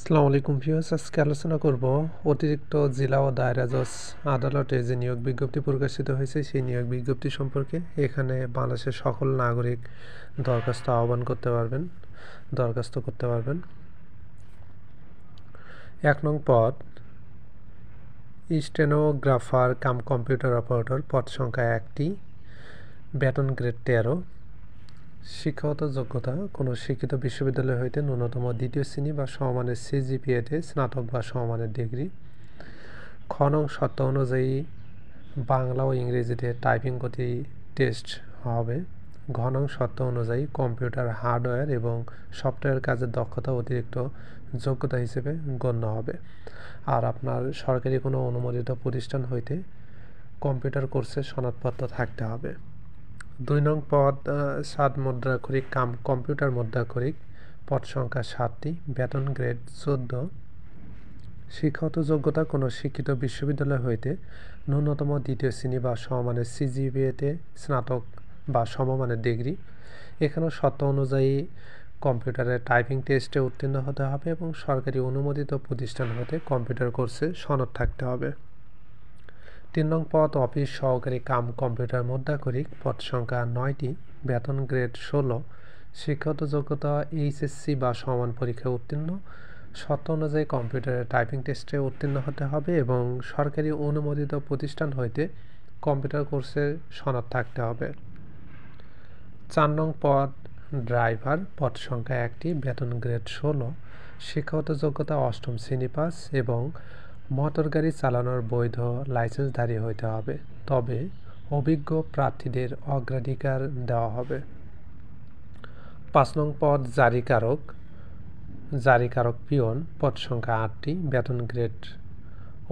আসসালামু আলাইকুম ভিউয়ার্স, আজকে আলোচনা করব অতিরিক্ত জেলা ও দায়রা জজ আদালতে যে নিয়োগ বিজ্ঞপ্তি প্রকাশিত হয়েছে সেই নিয়োগ বিজ্ঞপ্তি সম্পর্কে। এখানে বাংলাদেশের সকল নাগরিক দরখাস্ত করতে পারবেন। 1 নং পদ স্টেনোগ্রাফার কাম কম্পিউটার অপারেটর, পদ সংখ্যা 1টি, বেতন গ্রেড 13। শিক্ষাগত যোগ্যতা কোনো শিক্ষিত বিশ্ববিদ্যালয় হইতে ন্যূনতম 2য় শ্রেণী বা সমমানের সিজিপিএতে স্নাতক বা সমমানের ডিগ্রি। খ নং শর্ত অনুযায়ী বাংলা ও ইংরেজিতে টাইপিং গতি টেস্ট হবে। ঘ নং শর্ত অনুযায়ী কম্পিউটার হার্ডওয়্যার এবং সফটওয়্যার কাজের দক্ষতা অতিরিক্ত যোগ্যতা হিসেবে গণ্য হবে। আর আপনার সরকারি কোনো অনুমোদিত প্রতিষ্ঠান হইতে কম্পিউটার কোর্সের সনদপত্র থাকতে হবে। 2 নং পদ সাত মুদ্রাক্ষরিক কাম কম্পিউটার মুদ্রাক্ষরিক, পদ সংখ্যা 7টি, বেতন গ্রেড 14। শিক্ষাগত যোগ্যতা কোনো শিক্ষিত বিশ্ববিদ্যালয় হইতে ন্যূনতম 2য় শ্রেণী বা সমমানের সিজিপিএতে স্নাতক বা সমমানের ডিগ্রি। এখানেও শর্ত অনুযায়ী কম্পিউটারের টাইপিং টেস্টে উত্তীর্ণ হতে হবে এবং সরকারি অনুমোদিত প্রতিষ্ঠান হতে কম্পিউটার কোর্সে সনদ থাকতে হবে। 3 নং পদ অফিস সহকারী কাম কম্পিউটার মুদ্রাক্ষরিক, পদ সংখ্যা 9টি, বেতন গ্রেড 16। শিক্ষাগত যোগ্যতা এইচএসসি বা সমান পরীক্ষায় উত্তীর্ণ। শর্ত অনুযায়ী কম্পিউটারের টাইপিং টেস্টে উত্তীর্ণ হতে হবে এবং সরকারি অনুমোদিত প্রতিষ্ঠান হইতে কম্পিউটার কোর্সে সনদ থাকতে হবে। 4 নং পদ ড্রাইভার, পদ সংখ্যা 1টি, বেতন গ্রেড 16। শিক্ষাগত যোগ্যতা 8ম শ্রেণী পাস এবং মোটর গাড়ি চালানোর বৈধ লাইসেন্সধারী হইতে হবে, তবে অভিজ্ঞ প্রার্থীদের অগ্রাধিকার দেওয়া হবে। 5 নং পদ জারিকারক পিয়ন, পদ সংখ্যা 8টি, বেতন গ্রেড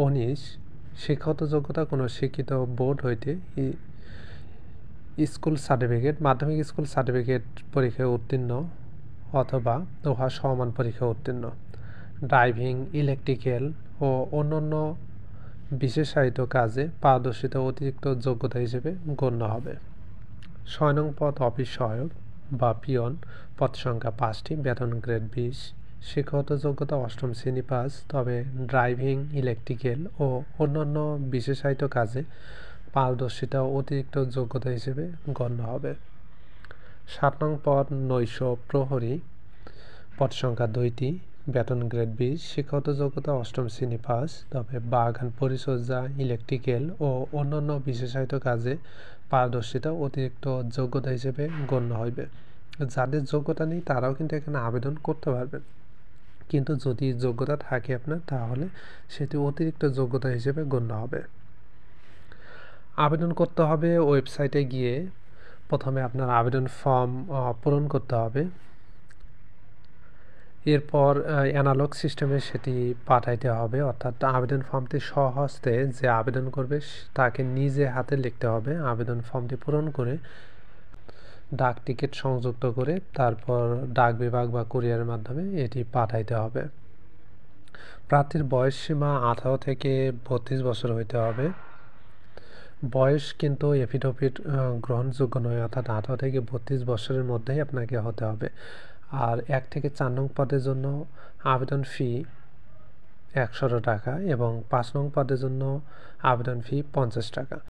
19। শিক্ষাগত যোগ্যতা কোনো শিক্ষিত বোর্ড হইতে স্কুল সার্টিফিকেট, মাধ্যমিক স্কুল সার্টিফিকেট পরীক্ষায় উত্তীর্ণ অথবা উহা সমান পরীক্ষায় উত্তীর্ণ। ড্রাইভিং, ইলেকট্রিক্যাল ও অন্যান্য বিশেষায়িত কাজে পারদর্শিতা অতিরিক্ত যোগ্যতা হিসেবে গণ্য হবে। 6 নং পদ অফিস সহায়ক বা পিয়ন, পদ সংখ্যা 5টি, বেতন গ্রেড 20। শিক্ষাগত যোগ্যতা 8ম শ্রেণী পাস, তবে ড্রাইভিং, ইলেকট্রিক্যাল ও অন্যান্য বিশেষায়িত কাজে পারদর্শিতা অতিরিক্ত যোগ্যতা হিসেবে গণ্য হবে। 7 নং পদ নৈশ প্রহরী, পদ সংখ্যা 2টি, বেতন গ্রেড 20। শিক্ষাগত যোগ্যতা 8ম শ্রেণী পাস, তবে বাগান পরিচর্যা, ইলেকট্রিক্যাল ও অন্যান্য বিশেষায়িত কাজে পারদর্শিতা অতিরিক্ত যোগ্যতা হিসেবে গণ্য হইবে। যাদের যোগ্যতা নেই তারাও কিন্তু এখানে আবেদন করতে পারবেন, কিন্তু যদি যোগ্যতা থাকে আপনার তাহলে সেটি অতিরিক্ত যোগ্যতা হিসেবে গণ্য হবে। আবেদন করতে হবে ওয়েবসাইটে গিয়ে। প্রথমে আপনার আবেদন ফর্ম পূরণ করতে হবে, এরপর অ্যানালগ সিস্টেমে সেটি পাঠাইতে হবে, অর্থাৎ আবেদন ফর্মটি স্বহস্তে যে আবেদন করবে তাকে নিজে হাতে লিখতে হবে। আবেদন ফর্মটি পূরণ করে ডাক টিকিট সংযুক্ত করে তারপর ডাক বিভাগ বা কুরিয়ারের মাধ্যমে এটি পাঠাইতে হবে। প্রার্থীর বয়স সীমা 18 থেকে 32 বছর হইতে হবে। বয়স কিন্তু এফিডেভিট গ্রহণযোগ্য নয়, অর্থাৎ 18 থেকে 32 বছরের মধ্যেই আপনাকে হতে হবে। আর 1 থেকে 4 নং পদের জন্য আবেদন ফি 100 টাকা এবং 5 নং পদের জন্য আবেদন ফি 50 টাকা।